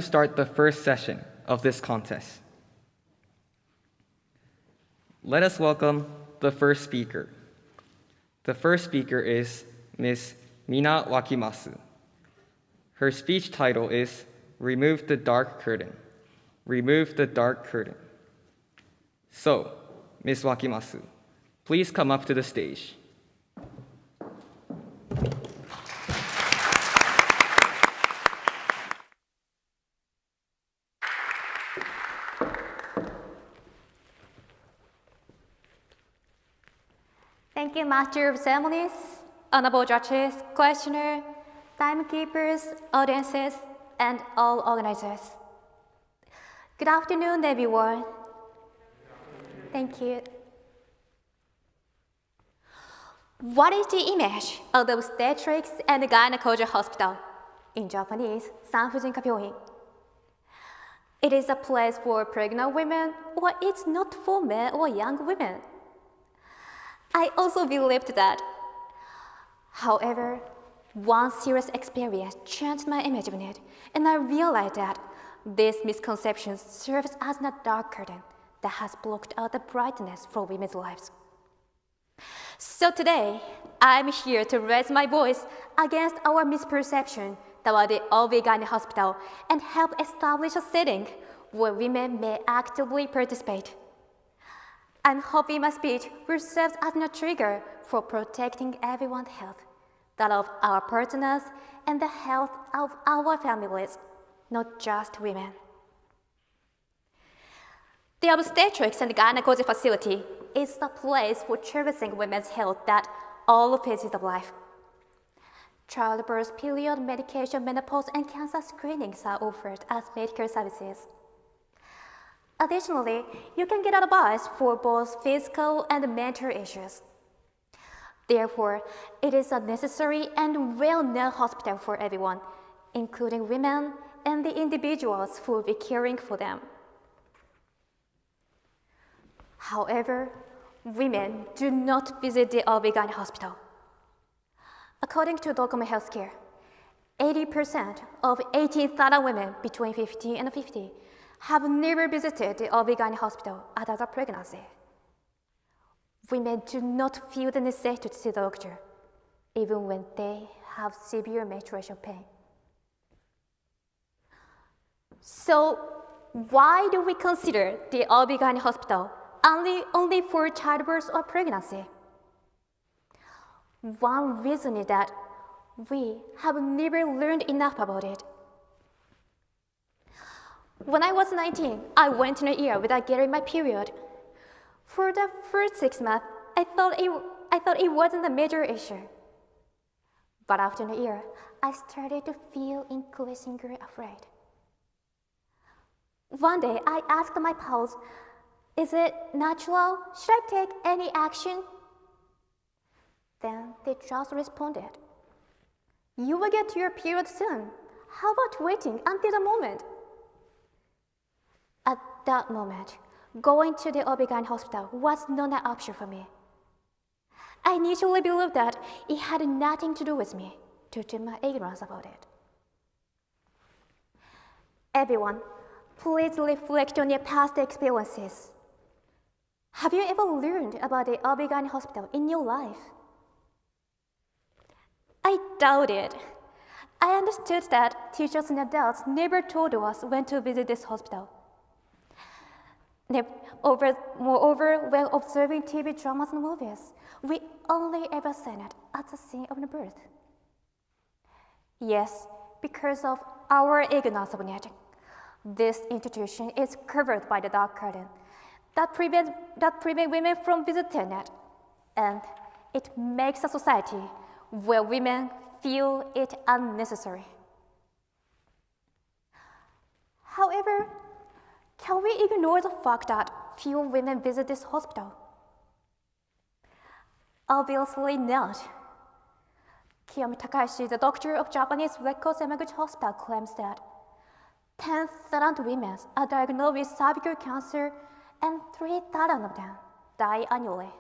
Start the first session of this contest. Let us welcome the first speaker. The first speaker is Ms.Mina Wakimasu. Her speech title is Remove the Dark Curtain. Remove the Dark Curtain. So, Ms. Wakimasu, please come up to the stage. Thank you, Master of Ceremonies, honorable judges, questioner, timekeepers, audiences, and all organizers. Good afternoon, everyone. Thank you. What is the image of the obstetrics and gynecology hospital? In Japanese, Sanfujinka Byoin. It is a place for pregnant women, or it's not for men or young women. I also believed that. However, one serious experience changed my image of it, and I realized that this misconception serves as a dark curtain that has blocked out the brightness for women's lives. So today, I'm here to raise my voice against our misperception about the OB/GYN hospital and help establish a setting where women may actively participate. I'm hoping my speech will serve as a trigger for protecting everyone's health, that of our partners, and the health of our families, not just women. The obstetrics and gynecology facility is a place for cherishing women's health at all phases of life. Childbirth, period, medication, menopause, and cancer screenings are offered as medical services. Additionally, you can get advice for both physical and mental issues. Therefore, it is a necessary and well-known hospital for everyone, including women and the individuals who will be caring for them. However, women do not visit the OB/GYN hospital. According to Docomo Healthcare, 80% of 18,000 women between 15 and 50 have never visited the OB/GYN hospital after a pregnancy. Women do not feel the necessity to see the doctor, even when they have severe menstruation pain. So, why do we consider the OB/GYN hospital only for childbirth or pregnancy? One reason is that we have never learned enough about it. When I was 19, I went in a year without getting my period. For the first 6 months, I thought it wasn't a major issue. But after a year, I started to feel increasingly afraid. One day, I asked my pals, "Is it natural? Should I take any action?" Then they just responded, "You will get your period soon. How about waiting until the moment?" At that moment, going to the OB/GYN hospital was not an option for me. I initially believed that it had nothing to do with me due to my ignorance about it. Everyone, please reflect on your past experiences. Have you ever learned about the OB/GYN hospital in your life? I doubt it. I understood that teachers and adults never told us when to visit this hospital. Moreover, when observing TV dramas and movies, we only ever seen it at the scene of the birth. Yes, because of our ignorance of it, this institution is covered by the dark curtain that prevents women from visiting it, and it makes a society where women feel it unnecessary. However, can we ignore the fact that few women visit this hospital? Obviously not. Kiyomi Takahashi, the doctor of Japanese Red Cross Yamaguchi Hospital, claims that 10,000 women are diagnosed with cervical cancer and 3,000 of them die annually.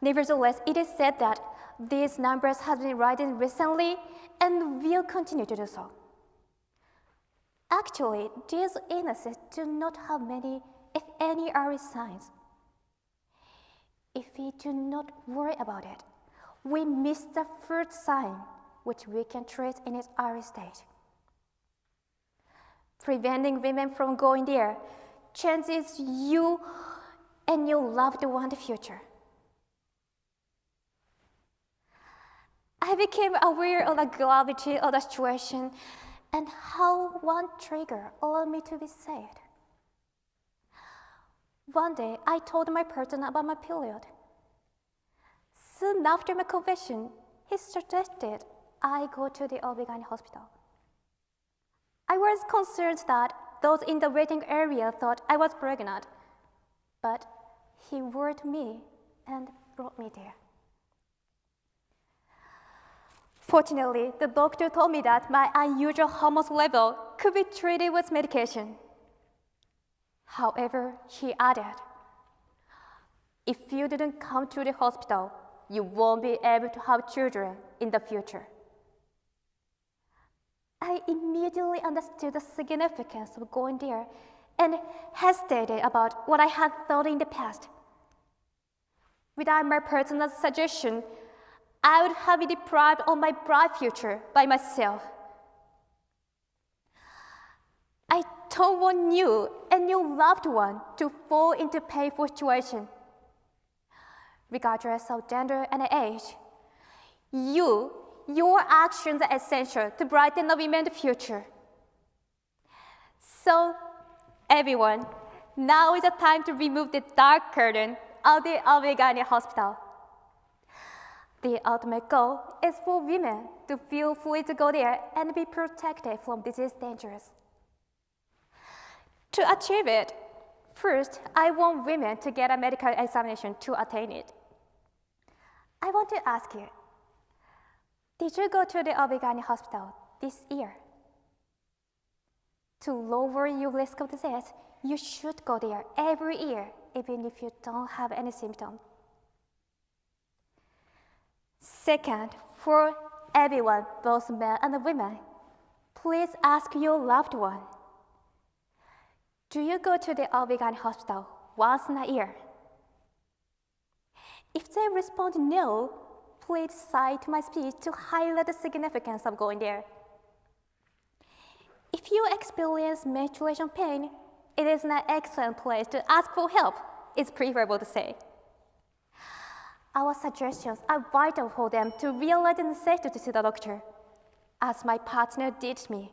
Nevertheless, it is said that these numbers have been rising recently and will continue to do so. Actually, these illnesses do not have many, if any, early signs. If we do not worry about it, we miss the first sign, which we can treat in its early stage. Preventing women from going there changes you and your loved one the future. I became aware of the gravity of the situation and how one trigger allowed me to be saved. One day, I told my partner about my period. Soon after my confession, he suggested I go to the OB/GYN hospital. I was concerned that those in the waiting area thought I was pregnant, but he warned me and brought me there. Fortunately, the doctor told me that my unusual hormone level could be treated with medication. However, he added, if you didn't come to the hospital, you won't be able to have children in the future. I immediately understood the significance of going there and hesitated about what I had thought in the past. Without my partner's suggestion, I would have been deprived of my bright future by myself. I don't want you and your loved one to fall into a painful situation. Regardless of gender and age, your actions are essential to brighten the women's future. So, everyone, now is the time to remove the dark curtain of the OB/GYN hospital. The ultimate goal is for women to feel free to go there and be protected from disease dangers. To achieve it, first, I want women to get a medical examination to attain it. I want to ask you, did you go to the OB/GYN hospital this year? To lower your risk of disease, you should go there every year, even if you don't have any symptoms. Second, for everyone, both men and women, please ask your loved one, do you go to the OB/GYN hospital once in a year? If they respond no, please cite my speech to highlight the significance of going there. If you experience menstruation pain, it is an excellent place to ask for help, it's preferable to say. Our suggestions are vital for them to realize the necessity to see the doctor, as my partner did me.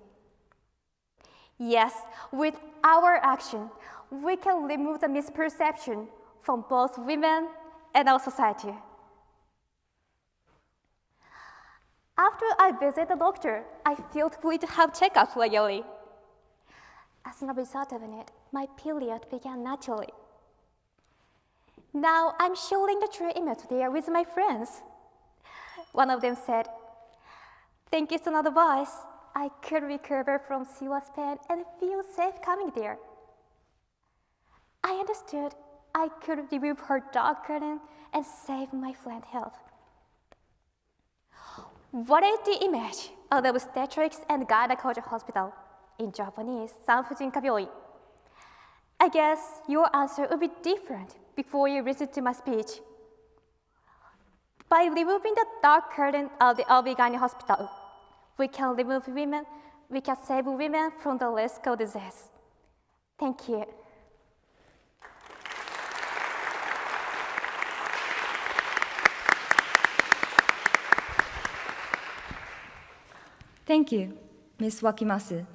Yes, with our action, we can remove the misperception from both women and our society. After I visit the doctor, I feel free to have checkups regularly. As a result of it, my period began naturally. Now I'm sharing the true image there with my friends. One of them said, thank you to an advice, I could recover from serious pain and feel safe coming there. I understood I could remove her dark curtain and save my friend's health. What is the image of the obstetrics and gynecology hospital, in Japanese, 産婦人科病院? I guess your answer will be different before you listen to my speech. By removing the dark curtain of the OB/GYN hospital, we can save women from the risk of disease. Thank you. Thank you, Ms. Wakimasu.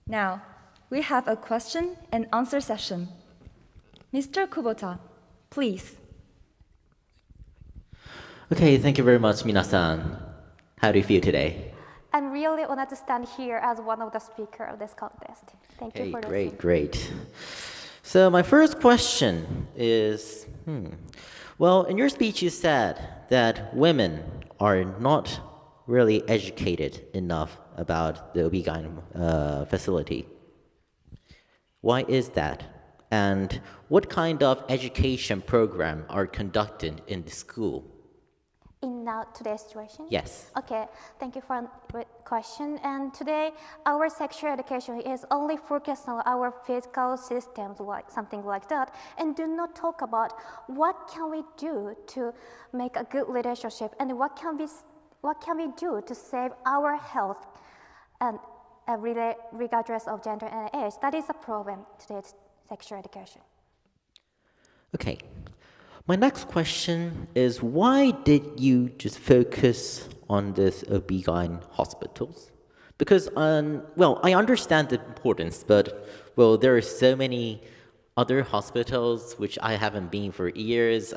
Now, we have a question and answer session. Mr. Kubota, please. Okay, thank you very much, Mina-san. How do you feel today? I'm really honored to stand here as one of the speakers of this contest. Thank you for listening. Great. So my first question is, well, in your speech you said that women are not really educated enough about the OB/GYN facility. Why is that? And what kind of education program are conducted in the school? In mean now today's situation? Yes. Okay, thank you for the question. And today, our sexual education is only focused on our physical systems, like something like that, and do not talk about what can we do to make a good relationship and what can we do to save our health and regardless of gender and age. That is a problem today's sexual education. Okay. My next question is, why did you just focus on this OB/GYN hospitals? Because, I understand the importance, but, there are so many other hospitals which I haven't been for years.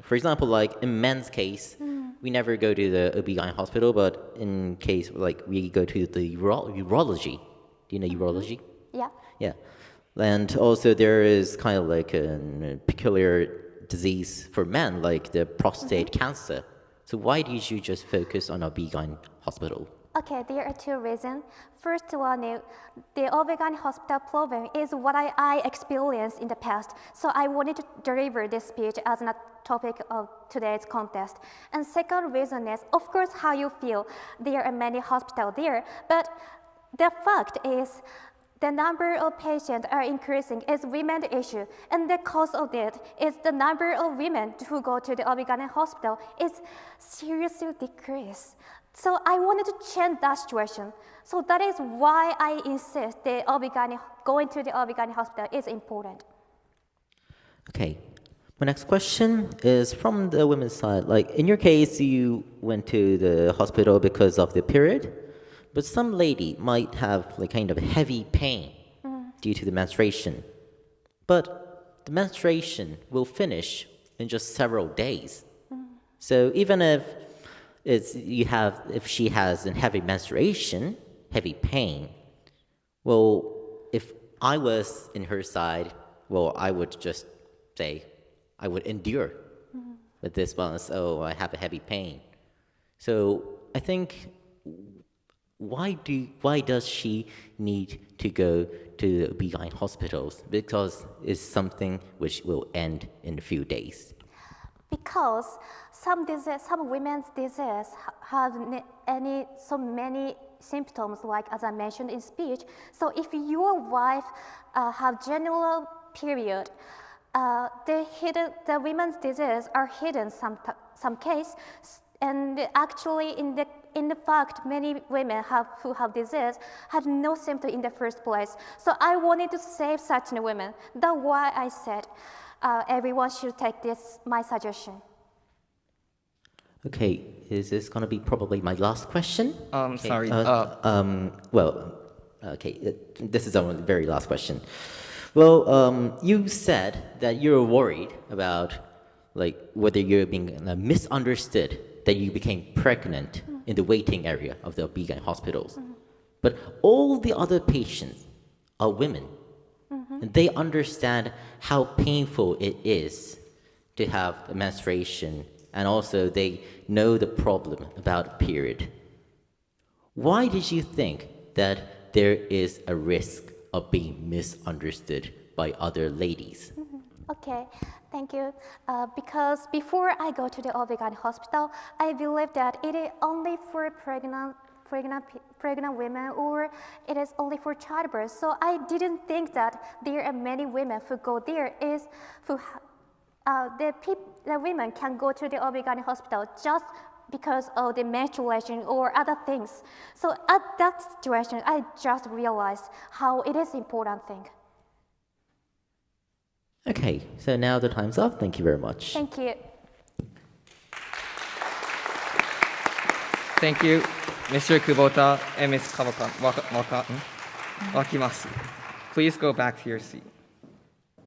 For example, like in men's case, we never go to the OB/GYN hospital, but in case, like, we go to the urology. Do you know urology? Yeah. Yeah. And also there is kind of like a peculiar disease for men, like the prostate cancer. So why did you just focus on OB/GYN hospital? Okay, there are two reasons. First one, the OB/GYN hospital problem is what I experienced in the past. So I wanted to deliver this speech as a topic of today's contest. And second reason is, of course, how you feel. There are many hospitals there, but the fact is, the number of patients are increasing is women's issue, and the cause of it is the number of women who go to the OB/GYN hospital is seriously decreased. So I wanted to change that situation. So that is why I insist the going to the OB/GYN hospital is important. Okay. My next question is from the women's side. Like, in your case, you went to the hospital because of the period, but some lady might have like kind of heavy pain due to the menstruation. But the menstruation will finish in just several days. So even if she has a heavy menstruation, heavy pain, if I was in her side, I would just say, I would endure with this one. So I have a heavy pain. So I think, why does she need to go to the OB/GYN hospitals? Because it's something which will end in a few days. Because some women's disease have so many symptoms, like as I mentioned in speech. So if your wife have general period, the women's disease are hidden some case, and actually in the fact many women who have disease had no symptom in the first place. So I wanted to save such women. That's why I said everyone should take this my suggestion. Okay, is this going to be probably my last question? Okay. Sorry. This is our very last question. Well, you said that you're worried about like whether you're being misunderstood, that you became pregnant in the waiting area of the OB/GYN hospitals. But all the other patients are women, and they understand how painful it is to have the menstruation, and also they know the problem about period. Why did you think that there is a risk of being misunderstood by other ladies? Okay, thank you. Because before I go to the OB/GYN hospital, I believe that it is only for pregnant women, or it is only for childbirth. So I didn't think that there are many women who go there the women can go to the OB/GYN hospital just because of the menstruation or other things. So at that situation, I just realized how it is important thing. Okay, so now the time's up. Thank you very much. Thank you. Thank you, Mr. Kubota and Ms. Wakimasu. Please go back to your seat.